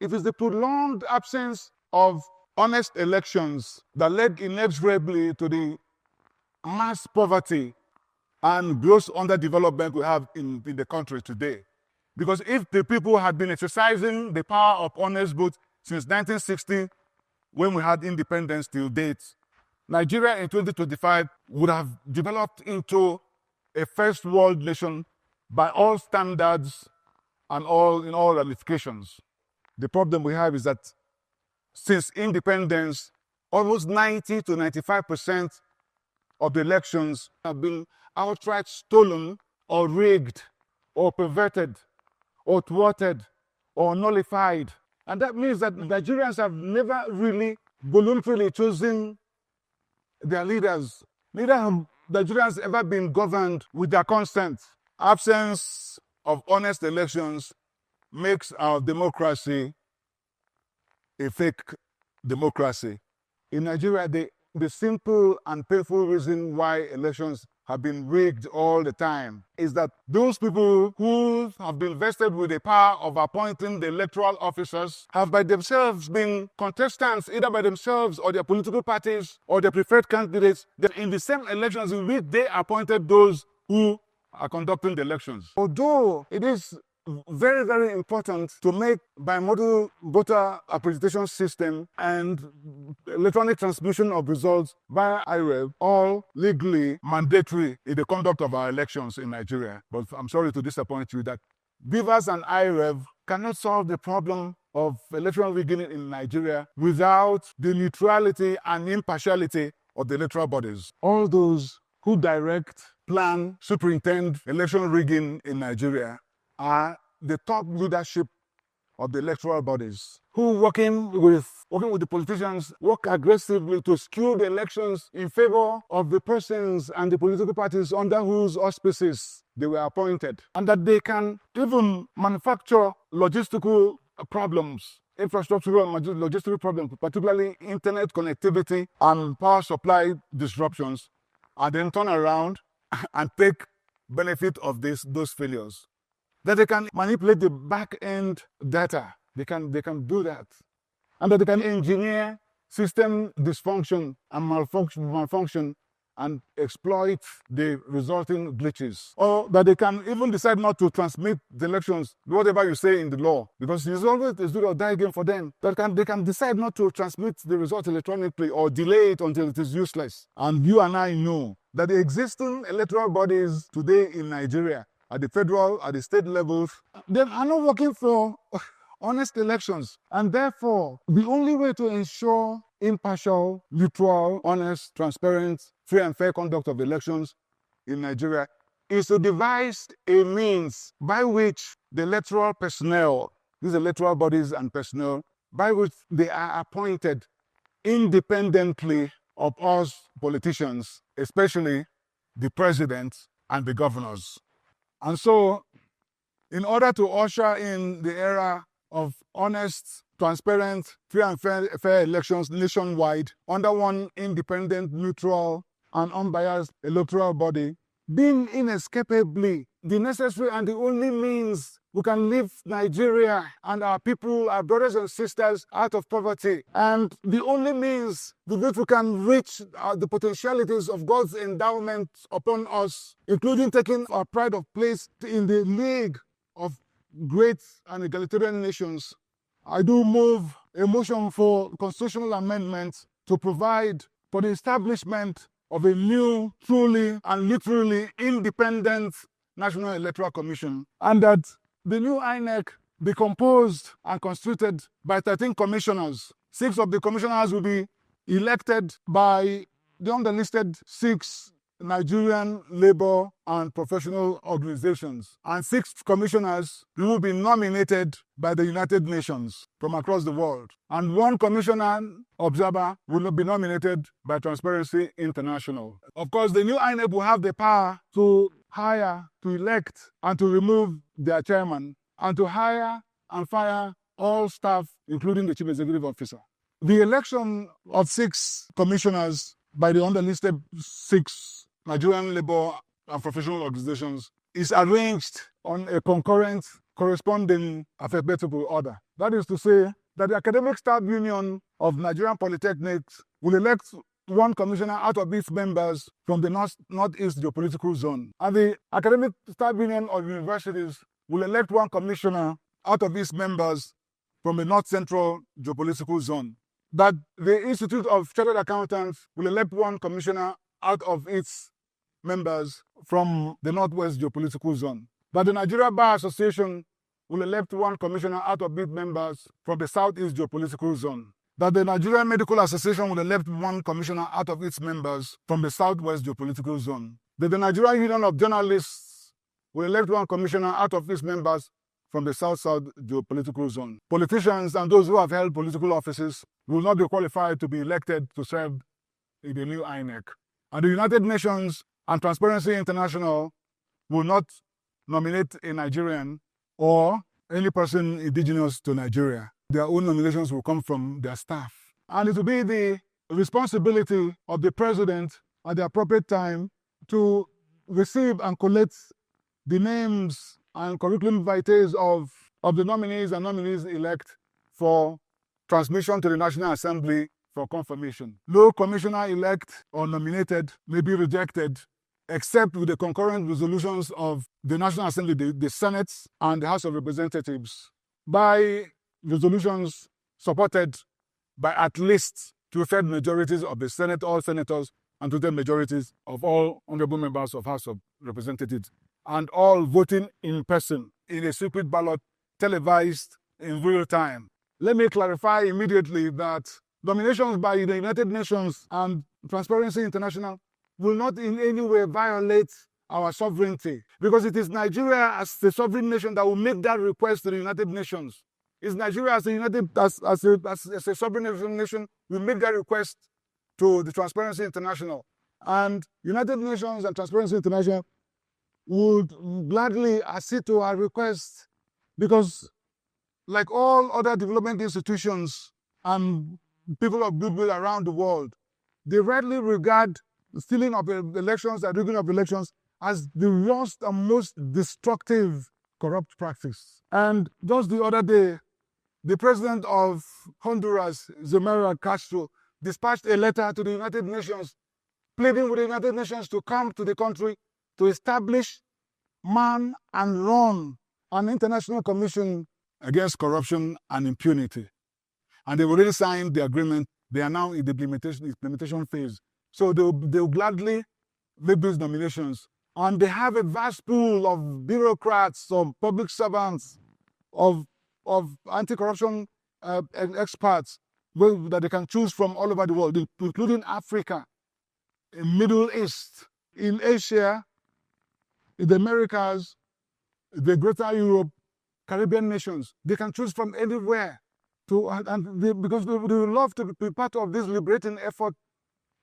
It is the prolonged absence of honest elections that led inexorably to the mass poverty and gross underdevelopment we have in the country today. Because if the people had been exercising the power of honest vote since 1960, when we had independence till date, Nigeria in 2025 would have developed into a first world nation by all standards and in all ramifications. The problem we have is that since independence, almost 90 to 95% of the elections have been outright stolen or rigged or perverted or thwarted or nullified. And that means that Nigerians have never really voluntarily chosen their leaders. Neither have Nigerians ever been governed with their consent. Absence of honest elections makes our democracy a fake democracy. In Nigeria, the simple and painful reason why elections have been rigged all the time is that those people who have been vested with the power of appointing the electoral officers have by themselves been contestants, either by themselves or their political parties or their preferred candidates, that in the same elections in which they appointed those who are conducting the elections. Although it is very, very important to make bimodal voter accreditation system and electronic transmission of results via IREV all legally mandatory in the conduct of our elections in Nigeria. But I'm sorry to disappoint you that BVAS and IREV cannot solve the problem of electoral rigging in Nigeria without the neutrality and impartiality of the electoral bodies. All those who direct, plan, superintend election rigging in Nigeria are the top leadership of the electoral bodies, who working with the politicians, work aggressively to skew the elections in favor of the persons and the political parties under whose auspices they were appointed, and that they can even manufacture logistical problems, infrastructural and logistical problems, particularly internet connectivity and power supply disruptions, and then turn around and take benefit of those failures. That they can manipulate the back-end data. They can do that. And that they can engineer system dysfunction and malfunction and exploit the resulting glitches. Or that they can even decide not to transmit the elections, whatever you say in the law, because it's always a do or die game for them. They can decide not to transmit the result electronically or delay it until it is useless. And you and I know that the existing electoral bodies today in Nigeria, at the federal, at the state levels, they are not working for honest elections. And therefore, the only way to ensure impartial, neutral, honest, transparent, free and fair conduct of elections in Nigeria is to devise a means by which the electoral personnel, these electoral bodies and personnel, by which they are appointed independently of us politicians, especially the president and the governors. And so, in order to usher in the era of honest, transparent, free and fair elections nationwide under one independent, neutral, and unbiased electoral body, being inescapably the necessary and the only means we can lift Nigeria and our people, our brothers and sisters, out of poverty, and the only means with which we can reach the potentialities of God's endowment upon us, including taking our pride of place in the league of great and egalitarian nations. I do move a motion for constitutional amendment to provide for the establishment of a new, truly and literally independent National Electoral Commission, and that the new INEC be composed and constituted by 13 commissioners. 6 of the commissioners will be elected by the underlisted 6 Nigerian labor and professional organizations, and 6 commissioners will be nominated by the United Nations from across the world, and 1 commissioner observer will be nominated by Transparency International. Of course, the new INEC will have the power to hire, to elect, and to remove their chairman, and to hire and fire all staff, including the chief executive officer. The election of 6 commissioners by the underlisted 6 Nigerian labor and professional organizations is arranged on a concurrent, corresponding alphabetical order. That is to say that the Academic Staff Union of Nigerian Polytechnics will elect one commissioner out of its members from the Northeast geopolitical zone. And the Academic Staff Union of Universities will elect one commissioner out of its members from the North Central geopolitical zone. That the Institute of Chartered Accountants will elect one commissioner out of its members from the Northwest geopolitical zone. That the Nigeria Bar Association will elect one commissioner out of its members from the Southeast geopolitical zone. That the Nigerian Medical Association will elect one commissioner out of its members from the Southwest geopolitical zone. That the Nigerian Union of Journalists will elect one commissioner out of its members from the South-South geopolitical zone. Politicians and those who have held political offices will not be qualified to be elected to serve in the new INEC. And the United Nations and Transparency International will not nominate a Nigerian or any person indigenous to Nigeria. Their own nominations will come from their staff. And it will be the responsibility of the president at the appropriate time to receive and collect the names and curriculum vitae of the nominees and nominees-elect for transmission to the National Assembly for confirmation. No commissioner-elect or nominated may be rejected except with the concurrent resolutions of the National Assembly, the Senate, and the House of Representatives, by resolutions supported by at least two-thirds majorities of the Senate, all senators, and two-thirds majorities of all honorable members of House of Representatives, and all voting in person in a secret ballot televised in real time. Let me clarify immediately that nominations by the United Nations and Transparency International will not in any way violate our sovereignty, because it is Nigeria as the sovereign nation that will make that request to the United Nations. It's Nigeria as a sovereign nation will make that request to the Transparency International. And United Nations and Transparency International would gladly accede to our request, because like all other development institutions and people of goodwill around the world, they rightly regard stealing of elections and rigging of elections as the worst and most destructive corrupt practice. And just the other day, the president of Honduras, Xiomara Castro, dispatched a letter to the United Nations pleading with the United Nations to come to the country to establish, man and run an international commission against corruption and impunity. And they've already signed the agreement. They are now in the implementation phase. So they'll gladly make these nominations. And they have a vast pool of bureaucrats, of public servants, of anti-corruption experts that they can choose from all over the world, including Africa, in Middle East, in Asia, in the Americas, the Greater Europe, Caribbean nations. They can choose from anywhere because they would love to be part of this liberating effort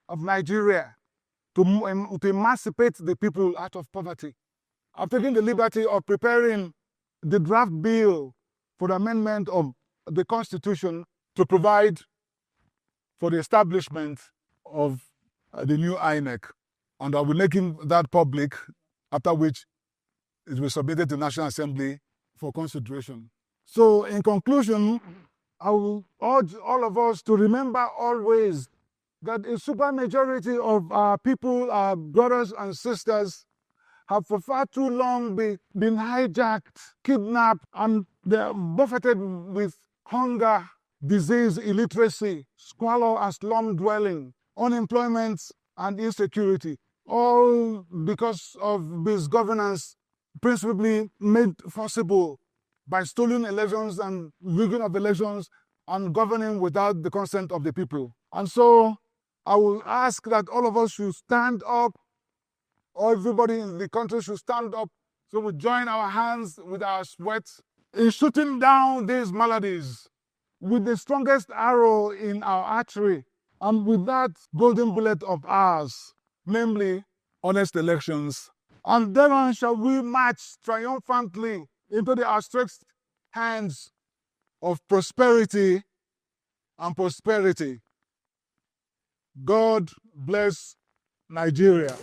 of Nigeria to emancipate the people out of poverty. I've taken the liberty of preparing the draft bill for the amendment of the Constitution to provide for the establishment of the new INEC. And I'll be making that public, after which it will be submitted to the National Assembly for consideration. So in conclusion, I will urge all of us to remember always that a supermajority of our people, our brothers and sisters, have for far too long been hijacked, kidnapped, and they're buffeted with hunger, disease, illiteracy, squalor and slum dwelling, unemployment and insecurity, all because of misgovernance, principally made possible by stolen elections and rigging of elections and governing without the consent of the people. And so I will ask that all of us should stand up, or everybody in the country should stand up, so we join our hands with our sweat in shooting down these maladies with the strongest arrow in our archery, and with that golden bullet of ours, namely honest elections. And then shall we march triumphantly into the outstretched hands of prosperity and prosperity. God bless Nigeria.